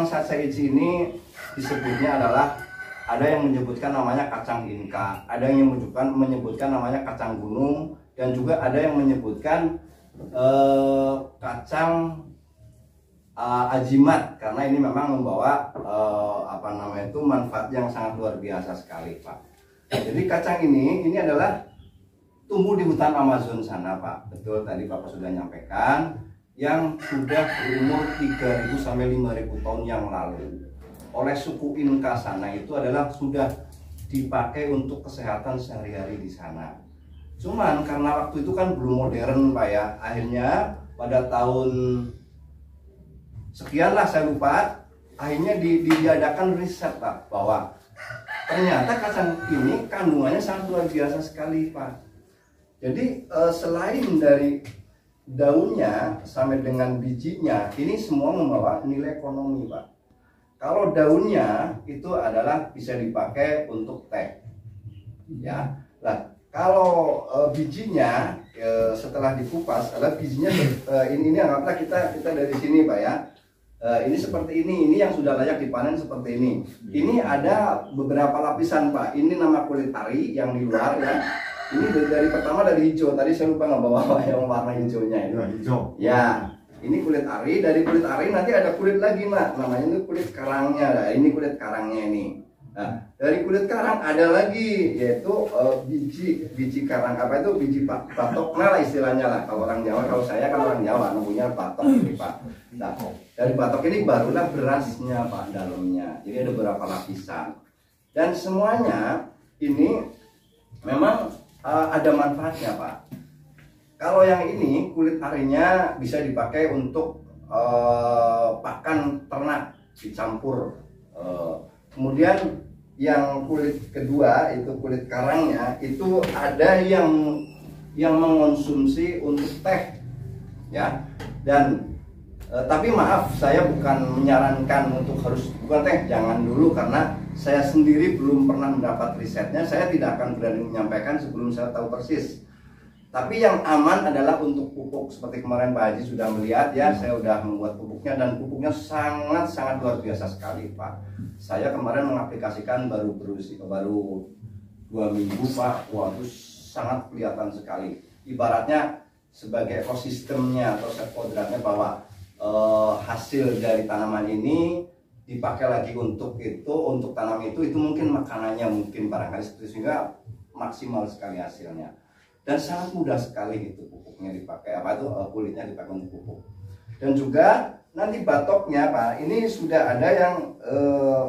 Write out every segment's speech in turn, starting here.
kacang sacaichi ini disebutnya adalah, ada yang menyebutkan namanya kacang Inka, ada yang menyebutkan namanya kacang gunung, dan juga ada yang menyebutkan kacang ajimat, karena ini memang membawa manfaat yang sangat luar biasa sekali, Pak. Jadi kacang ini adalah tumbuh di hutan Amazon sana, Pak. Betul, tadi Bapak sudah nyampaikan, yang sudah berumur 3.000 sampai 5.000 tahun yang lalu. Oleh suku Inka sana itu adalah sudah dipakai untuk kesehatan sehari-hari di sana. Cuman karena waktu itu kan belum modern, Pak ya. Akhirnya pada tahun sekian lah, saya lupa, akhirnya diadakan riset, Pak, bahwa ternyata kacang ini kandungannya sangat luar biasa sekali, Pak. Jadi selain dari daunnya sampai dengan bijinya, ini semua membawa nilai ekonomi, Pak. Kalau daunnya itu adalah bisa dipakai untuk teh, ya. Nah, kalau bijinya setelah dikupas, adalah bijinya ini anggaplah kita dari sini, Pak ya. Ini seperti ini yang sudah layak dipanen seperti ini. Ini ada beberapa lapisan, Pak. Ini nama kulit ari yang di luar ya. Ini dari pertama dari hijau. Tadi saya lupa nggak bawa yang warna hijaunya ini. Hijau. Ya, ini kulit ari. Dari kulit ari nanti ada kulit lagi, Mak. Namanya itu kulit karangnya. Nah, ini kulit karangnya ini. Nah, dari kulit karang ada lagi, yaitu biji karang, apa itu, biji batoknya lah istilahnya lah. Kalau orang Jawa, kalau saya kan orang Jawa, namanya batok ini, Pak. Nah, dari batok ini barulah berasnya, Pak, dalamnya. Jadi ada beberapa lapisan. Dan semuanya ini memang ada manfaatnya, Pak. Kalau yang ini kulit arinya bisa dipakai untuk pakan ternak, dicampur. Kemudian yang kulit kedua itu kulit karangnya itu ada yang mengonsumsi untuk teh, ya. Dan tapi maaf, saya bukan menyarankan untuk harus bukan teh, jangan dulu, karena saya sendiri belum pernah mendapat risetnya. Saya tidak akan berani menyampaikan sebelum saya tahu persis. Tapi yang aman adalah untuk pupuk, seperti kemarin Pak Haji sudah melihat ya, saya sudah membuat pupuknya, dan pupuknya sangat luar biasa sekali, Pak. Saya kemarin mengaplikasikan baru 2 minggu, Pak. Wah, itu sangat kelihatan sekali. Ibaratnya sebagai ekosistemnya atau set kodratnya, bahwa hasil dari tanaman ini dipakai lagi untuk tanam itu mungkin makanannya mungkin barangkali seperti, sehingga maksimal sekali hasilnya. Dan sangat mudah sekali itu pupuknya dipakai, kulitnya dipakai untuk pupuk. Dan juga nanti batoknya, Pak, ini sudah ada yang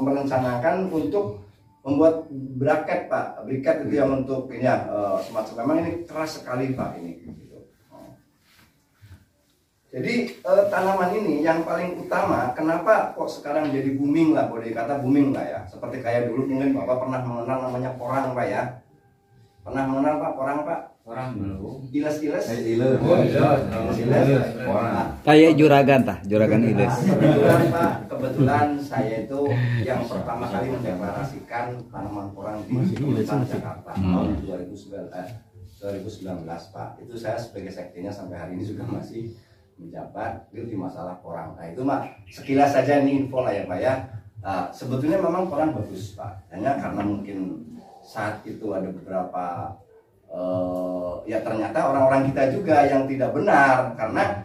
merencanakan untuk membuat bracket, Pak. Bracket itu yang untuk ini ya, semacam, memang ini keras sekali, Pak, ini. Jadi tanaman ini yang paling utama, kenapa kok sekarang jadi booming lah, boleh dikata booming lah ya. Seperti kayak dulu mungkin Bapak pernah mengenal namanya porang, Pak ya. Pernah mengenal Pak porang, Pak? Porang belum. Iles-iles. Kayak juragan iles. Kebetulan saya itu yang pertama kali mendeklarasikan tanaman porang di Ciputat, Jakarta tahun 2019, Pak. Itu saya sebagai sektinya sampai hari ini juga masih menjabat di masalah porang. Nah itu Mak, sekilas saja ini info lah ya, Pak ya. Sebetulnya memang porang bagus, Pak. Hanya karena mungkin saat itu ada beberapa ya ternyata orang-orang kita juga yang tidak benar, karena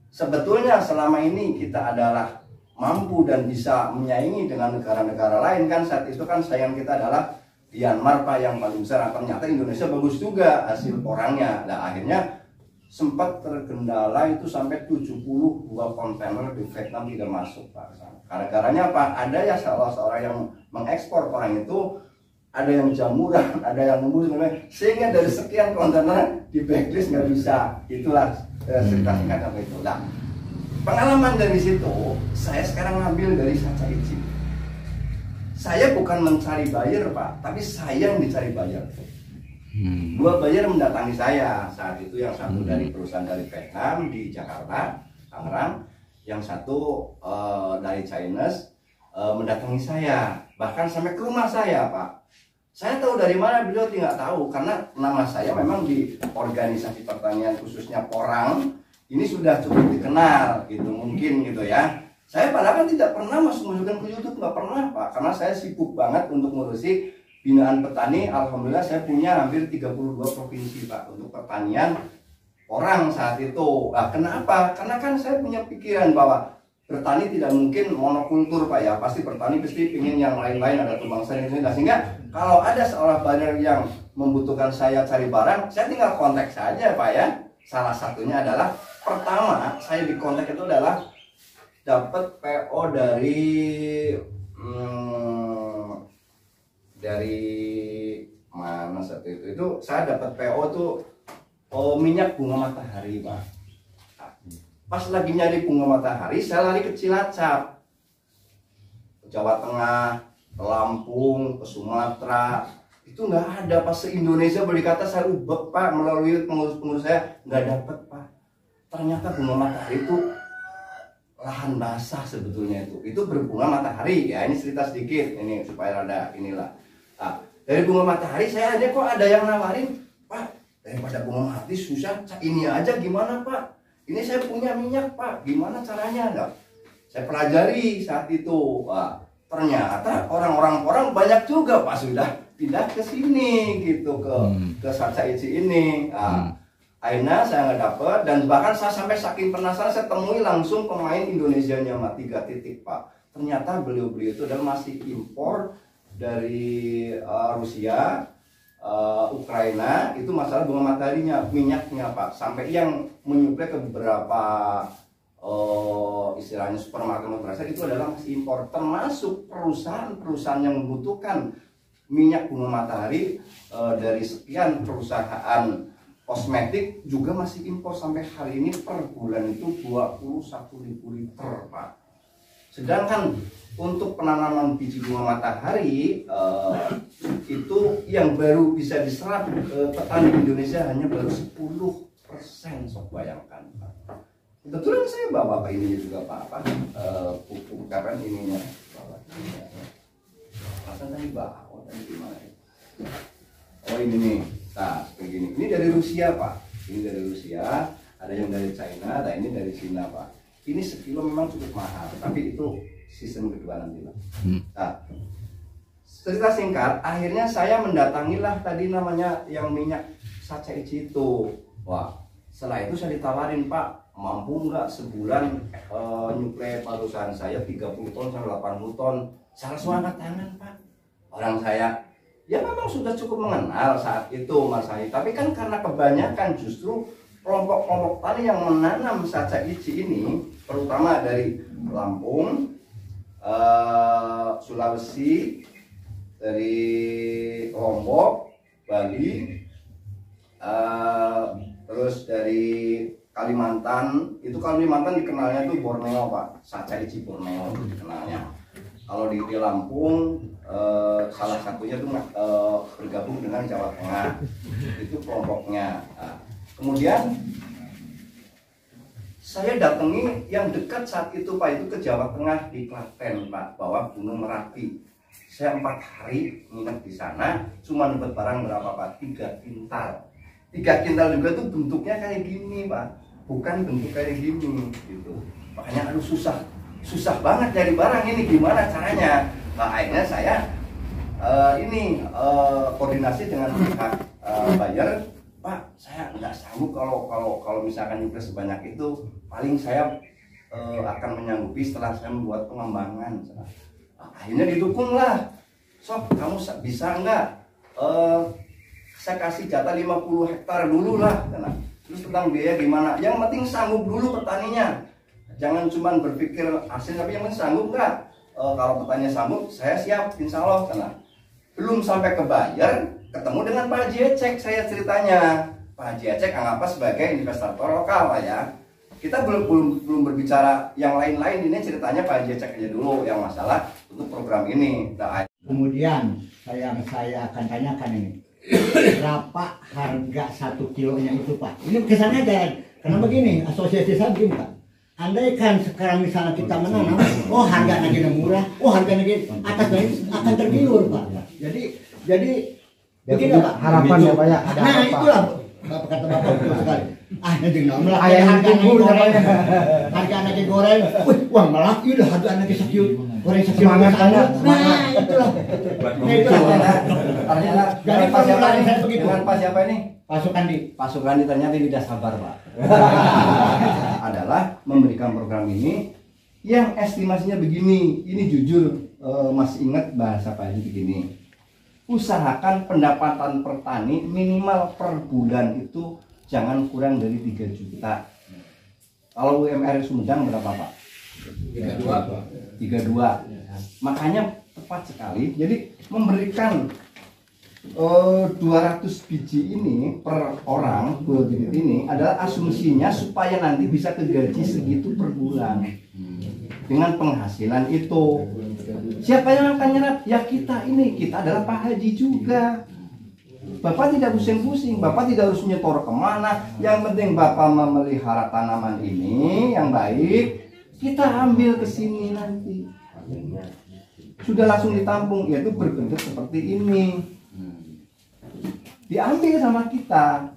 sebetulnya selama ini kita adalah mampu dan bisa menyaingi dengan negara-negara lain kan. Saat itu kan saingan kita adalah Myanmar, Pak, yang paling besar. Ternyata Indonesia bagus juga hasil porangnya. Nah akhirnya sempat terkendala itu sampai 72 kontainer di Vietnam tidak masuk, Pak. Gara-garanya apa? Ada ya salah seorang yang mengekspor porang itu, ada yang jamuran, ada yang nembus, sehingga dari sekian kontainer di blacklist nggak bisa. Itulah cerita singkatnya itu. Nah, pengalaman dari situ, saya sekarang ngambil dari sacaichi. Saya bukan mencari buyer, Pak, tapi saya yang dicari buyer. 2 buyer mendatangi saya saat itu, yang satu dari perusahaan dari Vietnam di Jakarta, Tangerang, yang satu dari Chinese mendatangi saya, bahkan sampai ke rumah saya, Pak. Saya tahu dari mana, beliau tidak tahu, karena nama saya memang di organisasi pertanian khususnya porang ini sudah cukup dikenal gitu, mungkin gitu ya. Saya padahal kan tidak pernah masuk-masukin ke YouTube, nggak pernah Pak, karena saya sibuk banget untuk ngurusi binaan petani. Alhamdulillah saya punya hampir 32 provinsi Pak untuk pertanian orang saat itu. Nah, kenapa? Karena kan saya punya pikiran bahwa bertani tidak mungkin monokultur Pak ya, pasti bertani pasti ingin yang lain-lain, ada tumbang sari ini. Sehingga kalau ada seorang buyer yang membutuhkan saya cari barang, saya tinggal kontak saja Pak ya. Salah satunya adalah pertama saya di kontak itu adalah dapat PO dari mana satu itu saya dapat PO tuh minyak bunga matahari Pak. Pas lagi nyari bunga matahari saya lari ke Cilacap, ke Jawa Tengah, ke Lampung, ke Sumatera, itu nggak ada Pak. Se-Indonesia boleh kata saya ubek Pak, melalui pengurus-pengurus saya nggak dapat Pak. Ternyata bunga matahari itu lahan basah sebetulnya, itu berbunga matahari ya. Ini cerita sedikit ini supaya ada inilah. Nah, dari bunga matahari saya aja kok ada yang nawarin, Pak, daripada bunga matahari susah, ini aja gimana Pak, ini saya punya minyak Pak, gimana caranya? Nah, saya pelajari saat itu. Wah, ternyata orang banyak juga Pak sudah pindah ke sini gitu, ke Saca Ici ini. Nah, akhirnya saya nggak dapet, dan bahkan saya sampai saking penasaran saya temui langsung pemain Indonesianya 3 titik Pak. Ternyata beliau itu adalah masih impor dari Rusia, Ukraina, itu masalah bunga mataharinya, minyaknya Pak. Sampai yang menyuplai ke beberapa istilahnya supermarket berasal itu adalah masih impor, termasuk perusahaan-perusahaan yang membutuhkan minyak bunga matahari dari sekian perusahaan kosmetik juga masih impor. Sampai hari ini per bulan itu 21.000 liter Pak. Sedangkan untuk penanaman biji bunga matahari itu yang baru bisa diserap petani Indonesia hanya baru 10%. Sok bayangkan Pak. Kebetulan saya bawa Pak ini juga Pak, pupuk kapan ininya bawa. Masa tadi bawa tadi gimana ya? Oh ini nih. Nah, begini. Ini dari Rusia Pak. Ini dari Rusia, ada yang dari China, ada ini dari Cina Pak. Ini sekilo memang cukup mahal, tapi itu season kedua nanti Pak. Nah, cerita singkat, akhirnya saya mendatangilah tadi namanya yang minyak Saca Ici itu. Wah, setelah itu saya ditawarin Pak, mampu nggak sebulan nyuplai perusahaan saya 30 ton sampai 80 ton. Saya langsung angkat tangan Pak. Orang saya ya memang sudah cukup mengenal saat itu Mas Hai, tapi kan karena kebanyakan justru kelompok-kelompok tani yang menanam Saca Ici ini, terutama dari Lampung, Sulawesi, dari Lombok, Bali, terus dari Kalimantan. Itu Kalimantan dikenalnya tuh Borneo Pak, Saca Ici Borneo dikenalnya. Kalau di Lampung salah satunya tuh bergabung dengan Jawa Tengah, itu kelompoknya. Nah, kemudian saya datangi yang dekat saat itu Pak, itu ke Jawa Tengah di Klaten Pak, bawah Gunung Merapi. Saya 4 hari nginep di sana, cuma dapat barang berapa Pak? 3 kintal. 3 kintal juga tuh bentuknya kayak gini Pak, bukan bentuk kayak gini gitu. Makanya aduh susah banget cari barang ini, gimana caranya? Nah, akhirnya saya koordinasi dengan pihak buyer, Pak, saya nggak sanggup kalau misalkan nyuplai sebanyak itu, paling saya akan menyanggupi setelah saya membuat pengembangan. Nah, akhirnya didukung lah, Sob, kamu bisa nggak? Saya kasih jatah 50 hektar dulu lah. Nah, terus tentang biaya gimana? Yang penting sanggup dulu petaninya. Jangan cuma berpikir hasil, tapi yang penting sanggup nggak? Kalau petaninya sanggup, saya siap, insya Allah. Karena belum sampai ke buyer, ketemu dengan Pak Haji Ecek. Saya ceritanya, Pak Haji Ecek anggap sebagai investor lokal Pak ya. Kita belum berbicara yang lain-lain, ini ceritanya Pak Haji Ecek aja dulu yang masalah untuk program ini. Nah, kemudian saya akan tanyakan ini, berapa harga 1 kilonya itu Pak? Ini kesannya dan karena begini, asosiasi saya begini Pak. Andai kan sekarang misalnya kita menanam, oh harga lagi murah, oh harga lagi atas dari akan tergiur Pak. Jadi begini Pak. Harapan ya Pak ya. Nah itulah Bapak kata Bapak betul sekali. Nanti nggak melak Ayam harga tunggu, anaknya goreng. Harga anaknya goreng. Wih, wah melak itu harga anaknya sekian. Goreng sekian. Semangat, anak. Nah, itulah. Nah, itulah. Ternyata Jadi dengan Pak siapa formulanya ini? saya begitu. Dengan Pak siapa ini? Pasukan di Pak Sugandi ternyata tidak sabar, Pak. Adalah memberikan program ini yang estimasinya begini. Ini jujur masih ingat bahasa Pak Haji begini. Usahakan pendapatan petani minimal per bulan itu jangan kurang dari 3 juta. Kalau UMR Sumedang berapa, Pak? 32. Makanya tepat sekali. Jadi memberikan 200 biji ini per orang, 2 bibit ini adalah asumsinya supaya nanti bisa ke gaji segitu per bulan. Dengan penghasilan itu, siapa yang akan nyerap? Ya kita ini, kita adalah Pak Haji juga. Bapak tidak pusing-pusing, Bapak tidak harus nyetor kemana. Yang penting Bapak memelihara tanaman ini yang baik, kita ambil ke sini nanti. Sudah langsung ditampung, yaitu berbentuk seperti ini. Diambil sama kita.